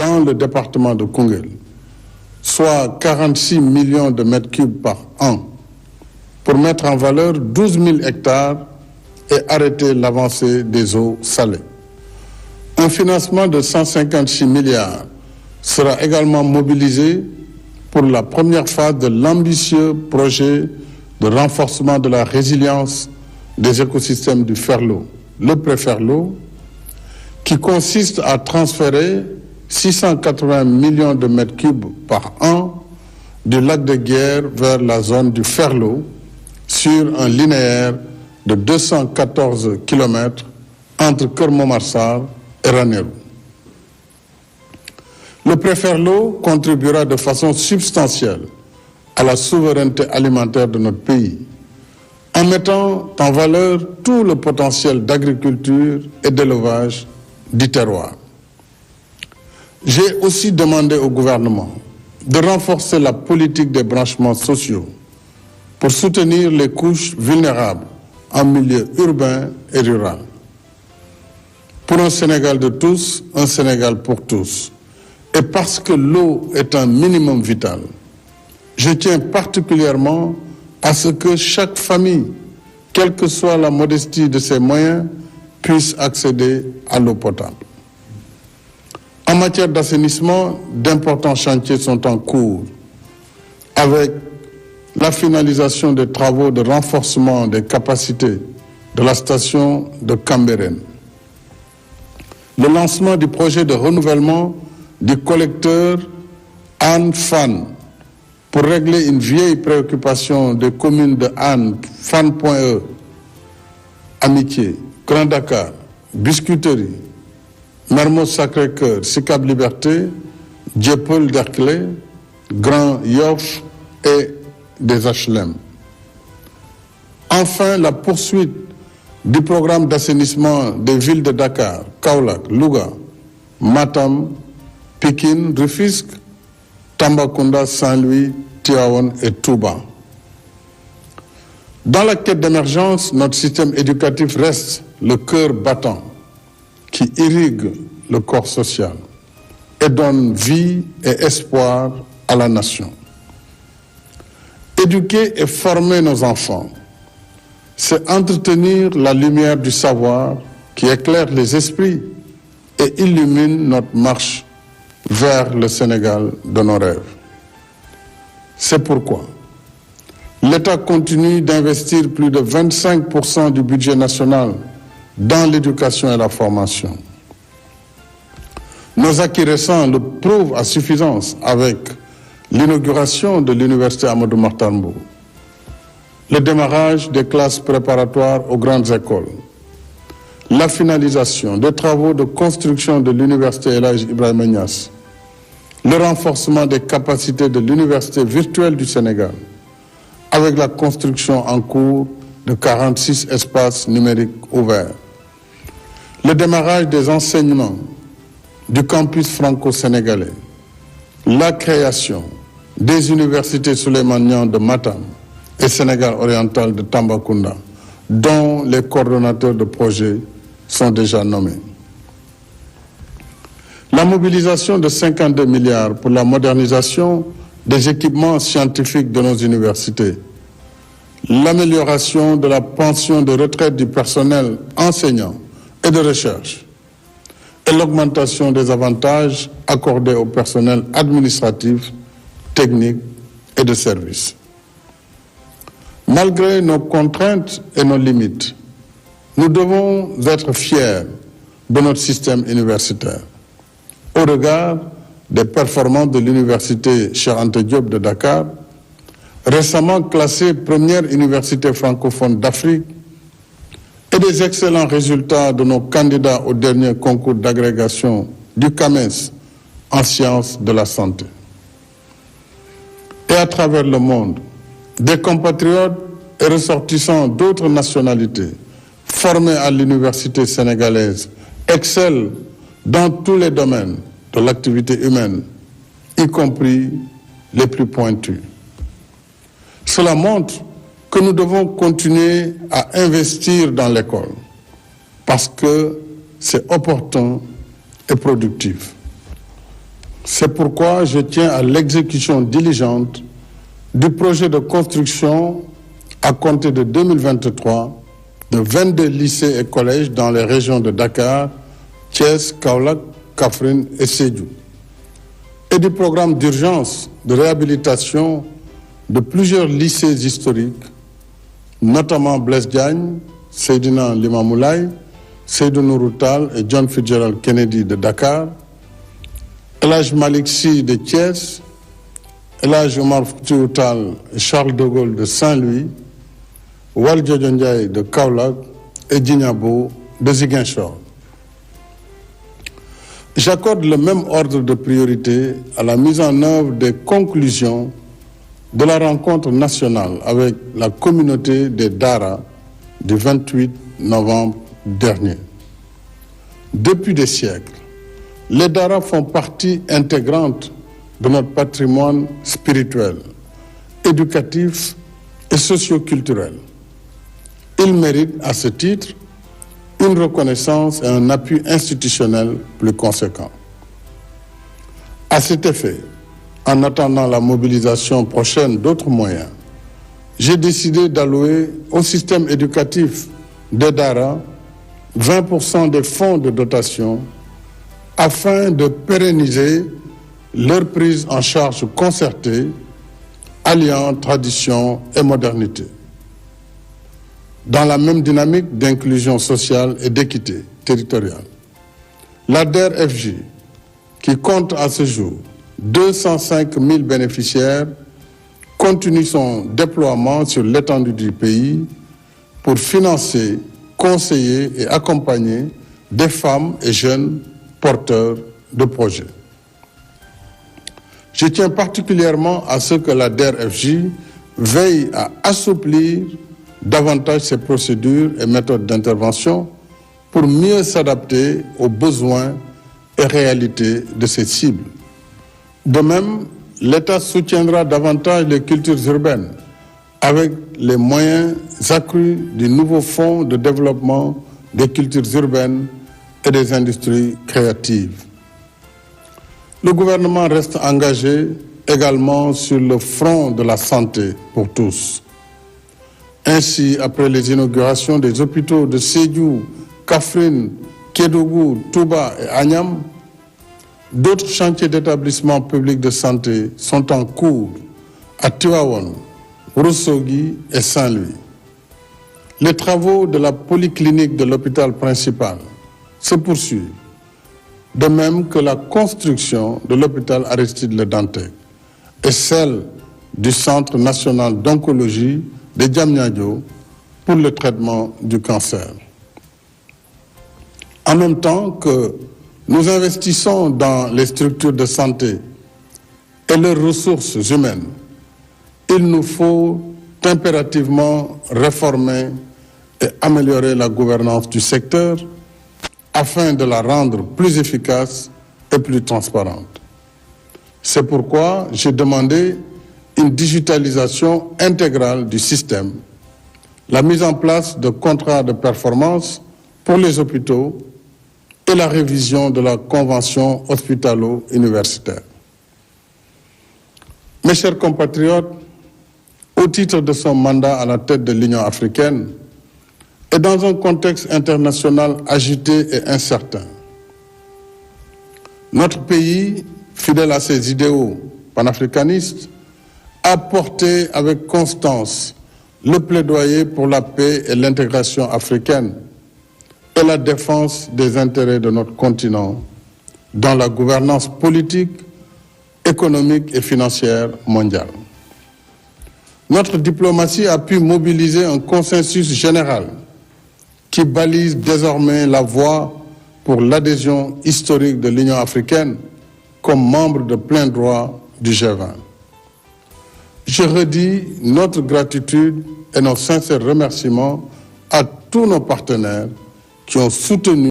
dans le département de Koungheul, soit 46 millions de mètres cubes par an, pour mettre en valeur 12 000 hectares et arrêter l'avancée des eaux salées. Un financement de 156 milliards sera également mobilisé pour la première phase de l'ambitieux projet de renforcement de la résilience des écosystèmes du Ferlo, le Préferlo, qui consiste à transférer 680 millions de mètres cubes par an du lac de Guiers vers la zone du Ferlo sur un linéaire de 214 km entre Keur Momar et Ranérou. Le Préferlo contribuera de façon substantielle à la souveraineté alimentaire de notre pays, en mettant en valeur tout le potentiel d'agriculture et d'élevage du terroir. J'ai aussi demandé au gouvernement de renforcer la politique des branchements sociaux pour soutenir les couches vulnérables en milieu urbain et rural. Pour un Sénégal de tous, un Sénégal pour tous. Et parce que l'eau est un minimum vital, je tiens particulièrement à ce que chaque famille, quelle que soit la modestie de ses moyens, puisse accéder à l'eau potable. En matière d'assainissement, d'importants chantiers sont en cours, avec la finalisation des travaux de renforcement des capacités de la station de Cambérène, le lancement du projet de renouvellement du collecteur Anne-Fan pour régler une vieille préoccupation des communes de Anne, Fan.e, Amitié, Grand Dakar, Biscuiterie, Mermoz Sacré-Cœur, Sicap Liberté, Dieuppeul-Derklé, Grand Yoff et des HLM. Enfin, la poursuite du programme d'assainissement des villes de Dakar, Kaolack, Louga, Matam, Pikine, Rufisque, Tambacounda, Saint-Louis, Tivaouane et Touba. Dans la quête d'émergence, notre système éducatif reste le cœur battant qui irrigue le corps social et donne vie et espoir à la nation. Éduquer et former nos enfants, c'est entretenir la lumière du savoir qui éclaire les esprits et illumine notre marche vers le Sénégal de nos rêves. C'est pourquoi l'État continue d'investir plus de 25% du budget national dans l'éducation et la formation. Nos acquis récents le prouvent à suffisance avec l'inauguration de l'université Amadou Mahtar Mbow, le démarrage des classes préparatoires aux grandes écoles, la finalisation des travaux de construction de l'université El Hadji Ibrahima Niass, le renforcement des capacités de l'université virtuelle du Sénégal, avec la construction en cours de 46 espaces numériques ouverts, le démarrage des enseignements du campus franco-sénégalais, la création des universités Souleymane Niang de Matam et Sénégal oriental de Tambacounda, dont les coordonnateurs de projets sont déjà nommés. La mobilisation de 52 milliards pour la modernisation des équipements scientifiques de nos universités, l'amélioration de la pension de retraite du personnel enseignant et de recherche, et l'augmentation des avantages accordés au personnel administratif, technique et de service. Malgré nos contraintes et nos limites, nous devons être fiers de notre système universitaire. Au regard des performances de l'université Cheikh Anta Diop de Dakar, récemment classée première université francophone d'Afrique, et des excellents résultats de nos candidats au dernier concours d'agrégation du CAMES en sciences de la santé. Et à travers le monde, des compatriotes et ressortissants d'autres nationalités formés à l'université sénégalaise excellent dans tous les domaines de l'activité humaine, y compris les plus pointus. Cela montre que nous devons continuer à investir dans l'école parce que c'est opportun et productif. C'est pourquoi je tiens à l'exécution diligente du projet de construction à compter de 2023 de 22 lycées et collèges dans les régions de Dakar, Thiès, Kaolack, Kaffrine et Sédhiou, et du programme d'urgence de réhabilitation de plusieurs lycées historiques, notamment Blaise Diagne, Seydina Limamou Laye, Seydou Nourou Tall et John Fitzgerald Kennedy de Dakar, El Hadj Malick Sy de Thiès, El Hadj Omar Foutiyou Tall et Charles de Gaulle de Saint-Louis, Valdiodio Ndiaye de Kaolack et Djignabo de Ziguinchor. J'accorde le même ordre de priorité à la mise en œuvre des conclusions de la rencontre nationale avec la communauté des Dara du 28 novembre dernier. Depuis des siècles, les Dara font partie intégrante de notre patrimoine spirituel, éducatif et socio-culturel. Ils méritent à ce titre une reconnaissance et un appui institutionnel plus conséquent. À cet effet, en attendant la mobilisation prochaine d'autres moyens, j'ai décidé d'allouer au système éducatif des Dara 20% des fonds de dotation afin de pérenniser leur prise en charge concertée, alliant tradition et modernité. Dans la même dynamique d'inclusion sociale et d'équité territoriale, la DER/FJ, qui compte à ce jour 205 000 bénéficiaires, continue son déploiement sur l'étendue du pays pour financer, conseiller et accompagner des femmes et jeunes porteurs de projets. Je tiens particulièrement à ce que la DER/FJ veille à assouplir davantage ses procédures et méthodes d'intervention pour mieux s'adapter aux besoins et réalités de ses cibles. De même, l'État soutiendra davantage les cultures urbaines avec les moyens accrus du nouveau fonds de développement des cultures urbaines et des industries créatives. Le gouvernement reste engagé également sur le front de la santé pour tous. Ainsi, après les inaugurations des hôpitaux de Sédhiou, Kaffrine, Kédougou, Touba et Agnam, d'autres chantiers d'établissements publics de santé sont en cours à Tivaouane, Ourossogui et Saint-Louis. Les travaux de la polyclinique de l'hôpital principal se poursuivent, de même que la construction de l'hôpital Aristide Le Dantec et celle du Centre national d'oncologie de Diamniadio pour le traitement du cancer. En même temps que nous investissons dans les structures de santé et leurs ressources humaines, il nous faut impérativement réformer et améliorer la gouvernance du secteur afin de la rendre plus efficace et plus transparente. C'est pourquoi j'ai demandé une digitalisation intégrale du système, la mise en place de contrats de performance pour les hôpitaux et la révision de la convention hospitalo-universitaire. Mes chers compatriotes, au titre de son mandat à la tête de l'Union africaine et dans un contexte international agité et incertain, notre pays, fidèle à ses idéaux panafricanistes, a porté avec constance le plaidoyer pour la paix et l'intégration africaine et la défense des intérêts de notre continent dans la gouvernance politique, économique et financière mondiale. Notre diplomatie a pu mobiliser un consensus général qui balise désormais la voie pour l'adhésion historique de l'Union africaine comme membre de plein droit du G20. Je redis notre gratitude et nos sincères remerciements à tous nos partenaires qui ont soutenu